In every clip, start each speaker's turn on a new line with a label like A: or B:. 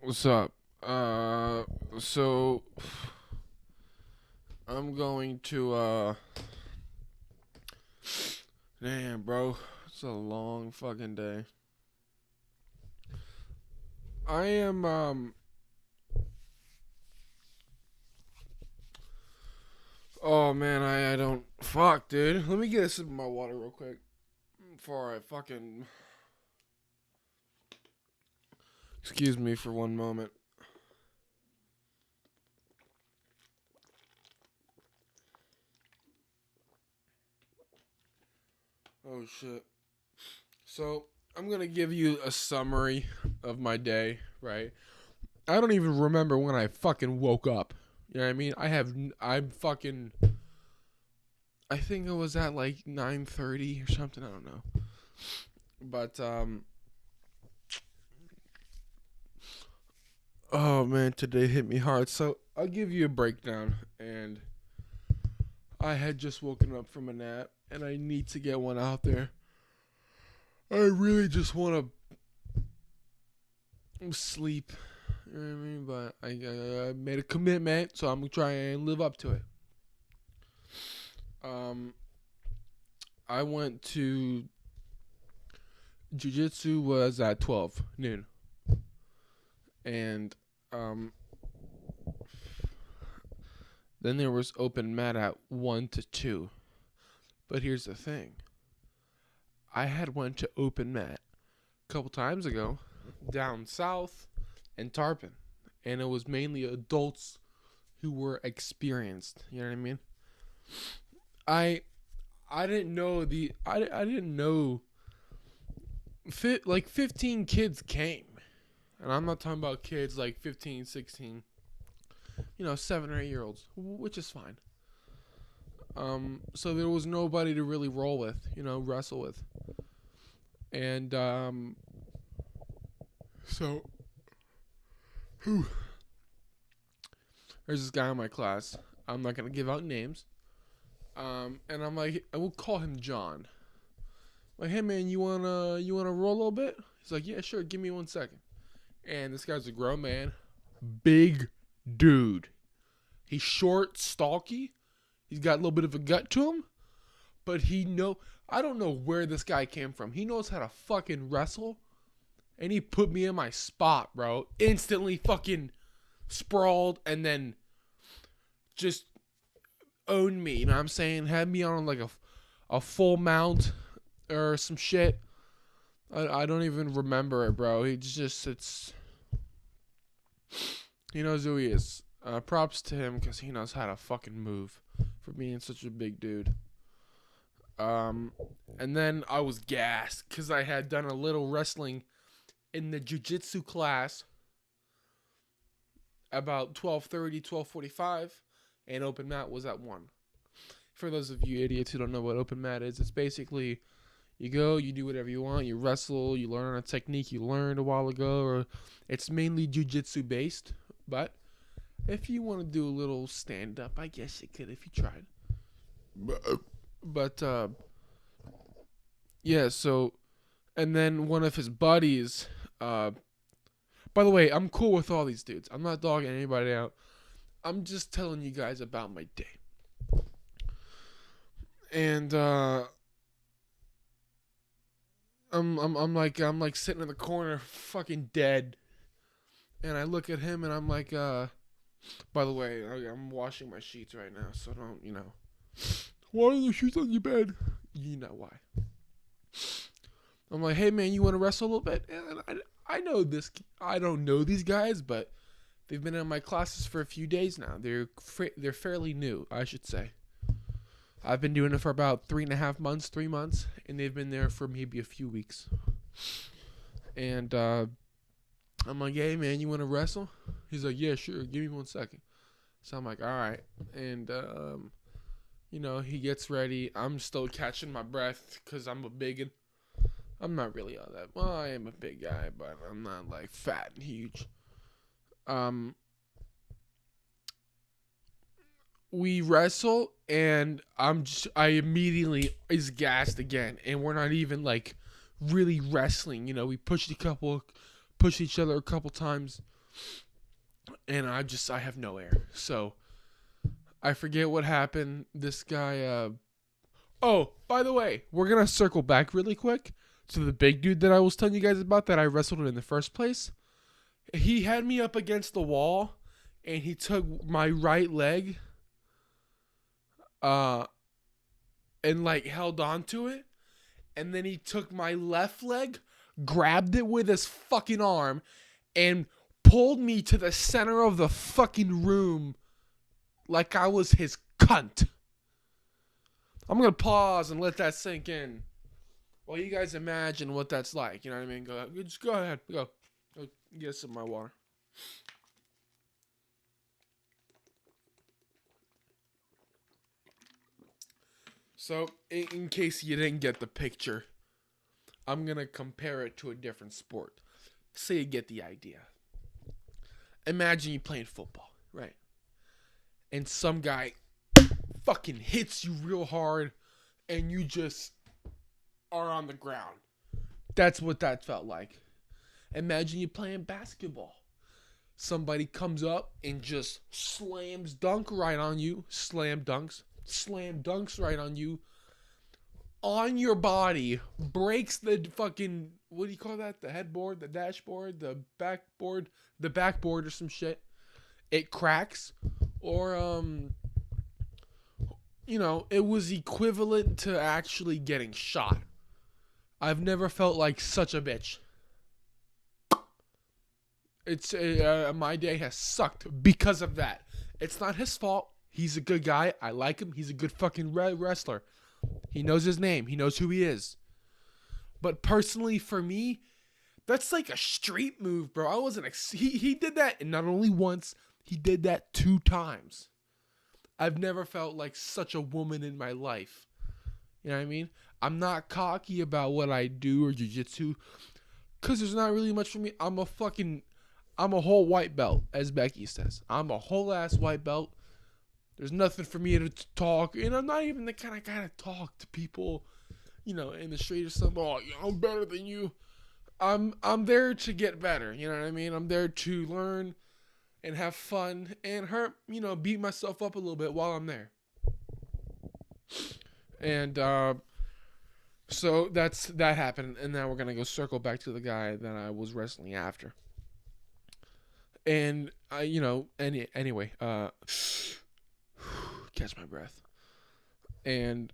A: What's up? So I'm going to damn, bro. It's a long fucking day. I am oh man, I don't fuck, dude. Let me get a sip of my water real quick before I fucking excuse me for one moment. Oh shit. So, I'm going to give you a summary of my day, right? I don't even remember when I fucking woke up. You know what I mean? I'm fucking I think it was at like 9:30 or something, I don't know. But oh man, today hit me hard. So, I'll give you a breakdown, and I had just woken up from a nap and I need to get one out there. I really just want to sleep. You know what I mean? But I made a commitment, so I'm gonna try and live up to it. Um, I went to Jiu-Jitsu was at 12 noon, and um, then there was open mat at 1 to 2. But here's the thing: I had went to open mat a couple times ago down south in Tarpon, and it was mainly adults who were experienced. You know what I mean? I I didn't know I didn't know like 15 kids came. And I'm not talking about kids like 15, 16, 7 or 8 year olds, which is fine. So there was nobody to really roll with, wrestle with. And so whew, there's this guy in my class. I'm not gonna give out names. And I'm like, I will call him John. Like, hey man, you wanna roll a little bit? He's like, yeah, sure. Give me 1 second. And this guy's a grown man, big dude. He's short, stalky. He's got a little bit of a gut to him, but I don't know where this guy came from. He knows how to fucking wrestle, and he put me in my spot, bro. Instantly fucking sprawled, and then just owned me. You know what I'm saying? Had me on like a full mount or some shit. I don't even remember it, bro. He knows who he is. Props to him because he knows how to fucking move for being such a big dude. And then I was gassed because I had done a little wrestling in the jiu-jitsu class about 12:30, 12:45, and open mat was at 1. For those of you idiots who don't know what open mat is, it's basically you go, you do whatever you want, you wrestle, you learn a technique you learned a while ago, or it's mainly jiu-jitsu based, but if you want to do a little stand-up, I guess you could if you tried. But yeah, so, and then one of his buddies, by the way, I'm cool with all these dudes. I'm not dogging anybody out. I'm just telling you guys about my day. And I'm like sitting in the corner, fucking dead. And I look at him and I'm like, by the way, I'm washing my sheets right now, so don't. Why are the sheets on your bed? You know why. I'm like, hey man, you want to wrestle a little bit? And I know this. I don't know these guys, but they've been in my classes for a few days now. They're fairly new, I should say. I've been doing it for about 3.5 months, 3 months, and they've been there for maybe a few weeks. And I'm like, hey man, you want to wrestle? He's like, yeah, sure. Give me 1 second. So I'm like, all right. And he gets ready. I'm still catching my breath because I'm not really all that. Well, I am a big guy, but I'm not like fat and huge. We wrestle, and I immediately is gassed again, and we're not even like really wrestling. We pushed each other a couple times, and I have no air. So I forget what happened. This guy. Oh, by the way, we're gonna circle back really quick to the big dude that I was telling you guys about that I wrestled with in the first place. He had me up against the wall, and he took my right leg, uh, and like held on to it, and then he took my left leg, grabbed it with his fucking arm, and pulled me to the center of the fucking room like I was his cunt. I'm gonna pause and let that sink in while you guys imagine what that's like. You know what I mean? Just go ahead. Go get some of my water. So, in case you didn't get the picture, I'm gonna compare it to a different sport. So you get the idea. Imagine you playing football, right? And some guy fucking hits you real hard, and you just are on the ground. That's what that felt like. Imagine you playing basketball. Somebody comes up and just slam dunks right on you right on your body, breaks the fucking, what do you call that? The headboard, the dashboard, the backboard or some shit. It cracks. Or, it was equivalent to actually getting shot. I've never felt like such a bitch. It's my day has sucked because of that. It's not his fault. He's a good guy. I like him. He's a good fucking wrestler. He knows his name. He knows who he is. But personally, for me, that's like a street move, bro. I wasn't. He did that, and not only once. He did that 2 times. I've never felt like such a woman in my life. You know what I mean? I'm not cocky about what I do or jiu-jitsu, because there's not really much for me. I'm a whole white belt, as Becky says. I'm a whole ass white belt. There's nothing for me to talk, and I'm not even the kind of guy to talk to people, in the street or something. Oh, I'm better than you. I'm there to get better. You know what I mean? I'm there to learn and have fun and beat myself up a little bit while I'm there. And so that happened, and now we're gonna go circle back to the guy that I was wrestling after. And anyway, catch my breath. And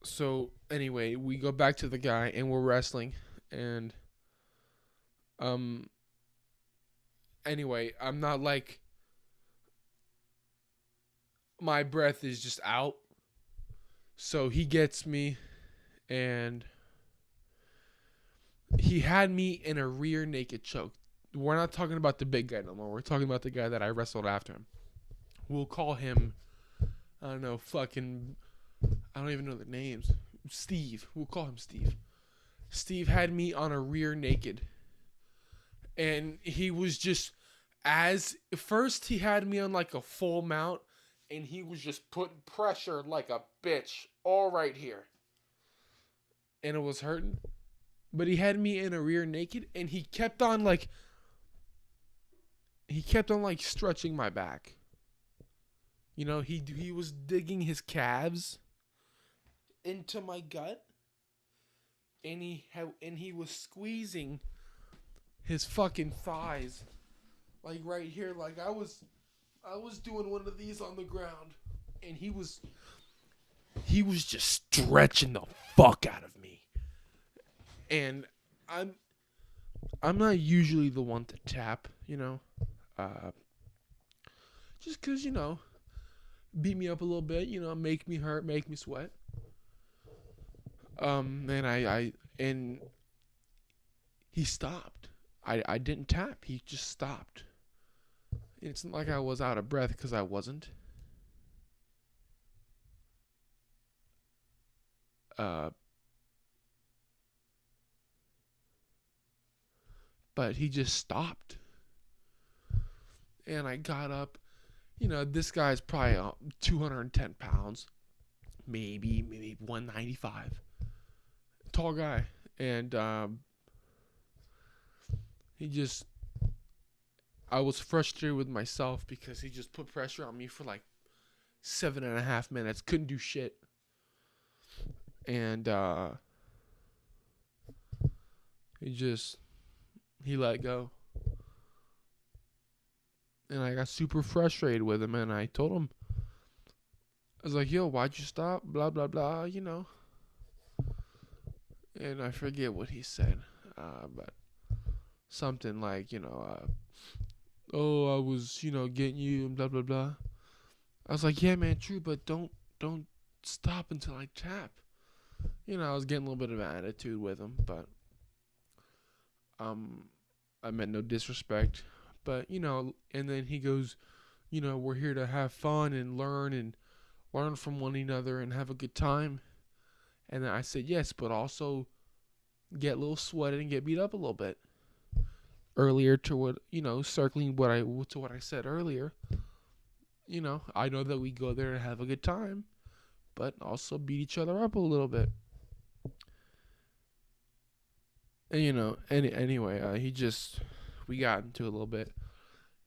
A: so anyway, we go back to the guy and we're wrestling, and anyway, I'm not like, my breath is just out. So he gets me, and he had me in a rear naked choke. We're not talking about the big guy no more. We're talking about the guy that I wrestled after him. We'll call him, I don't know, I don't even know the names. Steve. We'll call him Steve. Steve had me on a rear naked. And he was just, first he had me on like a full mount, and he was just putting pressure like a bitch all right here. And it was hurting. But he had me in a rear naked, and he kept on like stretching my back. He was digging his calves into my gut, and he was squeezing his fucking thighs, like right here, like I was doing one of these on the ground, and he was just stretching the fuck out of me. And I'm not usually the one to tap, just because, beat me up a little bit, make me hurt, make me sweat. And he stopped. I didn't tap. He just stopped. It's not like I was out of breath, because I wasn't. But he just stopped. And I got up. This guy's probably 210 pounds. Maybe 195. Tall guy. And I was frustrated with myself because he just put pressure on me for like 7.5 minutes. Couldn't do shit. And he let go. And I got super frustrated with him, and I told him, I was like, yo, why'd you stop? Blah, blah, blah, And I forget what he said. But something like, oh, I was, getting you and blah, blah, blah. I was like, yeah, man, true, but don't stop until I tap. I was getting a little bit of an attitude with him, but I meant no disrespect. But, and then he goes, we're here to have fun and learn from one another and have a good time. And then I said, yes, but also get a little sweated and get beat up a little bit. Earlier to what, circling to what I said earlier, I know that we go there to have a good time, but also beat each other up a little bit. And, anyway, we got into a little bit.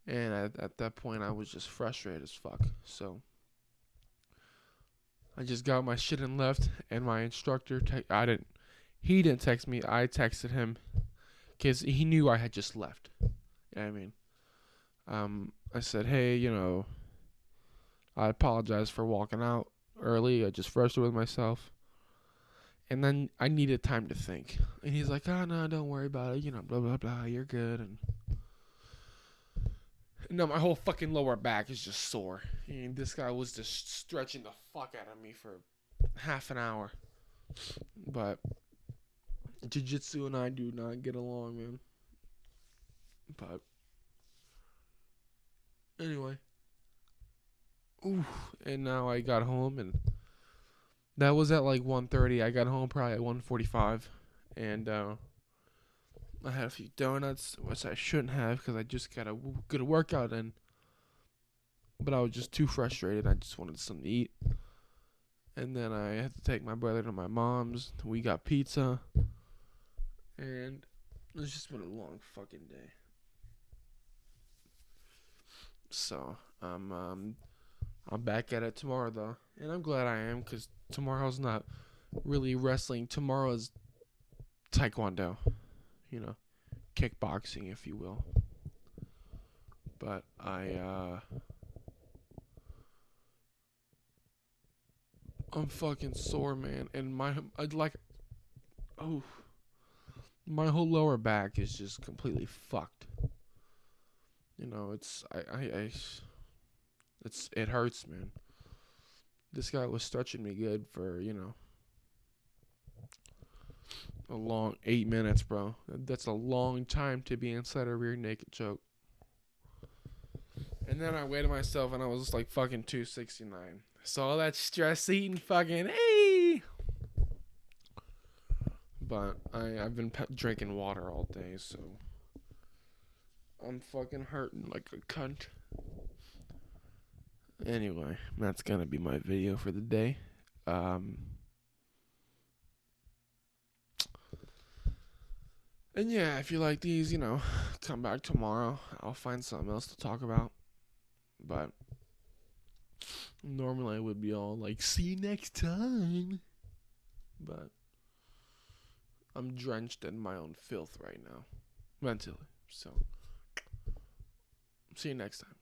A: And at that point, I was just frustrated as fuck. So I just got my shit and left. And my instructor, he didn't text me. I texted him because he knew I had just left. You know what I mean? I said, hey, I apologize for walking out early. I just frustrated with myself. And then I needed time to think. And he's like, oh, no, don't worry about it. Blah, blah, blah. You're good. And no, my whole fucking lower back is just sore. And this guy was just stretching the fuck out of me for half an hour. But Jiu-Jitsu and I do not get along, man. But anyway. Ooh. And now I got home, and that was at like 1:30. I got home probably at 1:45. And I had a few donuts, which I shouldn't have because I just got a good workout in. But I was just too frustrated. I just wanted something to eat. And then I had to take my brother to my mom's. We got pizza. And it's just been a long fucking day. So, I'm back at it tomorrow, though. And I'm glad I am, because tomorrow's not really wrestling. Tomorrow's taekwondo. Kickboxing, if you will. But I'm fucking sore, man. And my whole lower back is just completely fucked. It hurts, man. This guy was stretching me good for, a long 8 minutes, bro. That's a long time to be inside a rear naked choke. And then I weighed myself and I was just like fucking 269. So all that stress eating fucking, hey! But I've been drinking water all day, so I'm fucking hurting like a cunt. Anyway, that's gonna be my video for the day. And yeah, if you like these, come back tomorrow. I'll find something else to talk about. But normally I would be all like, see you next time. But I'm drenched in my own filth right now, mentally. So, see you next time.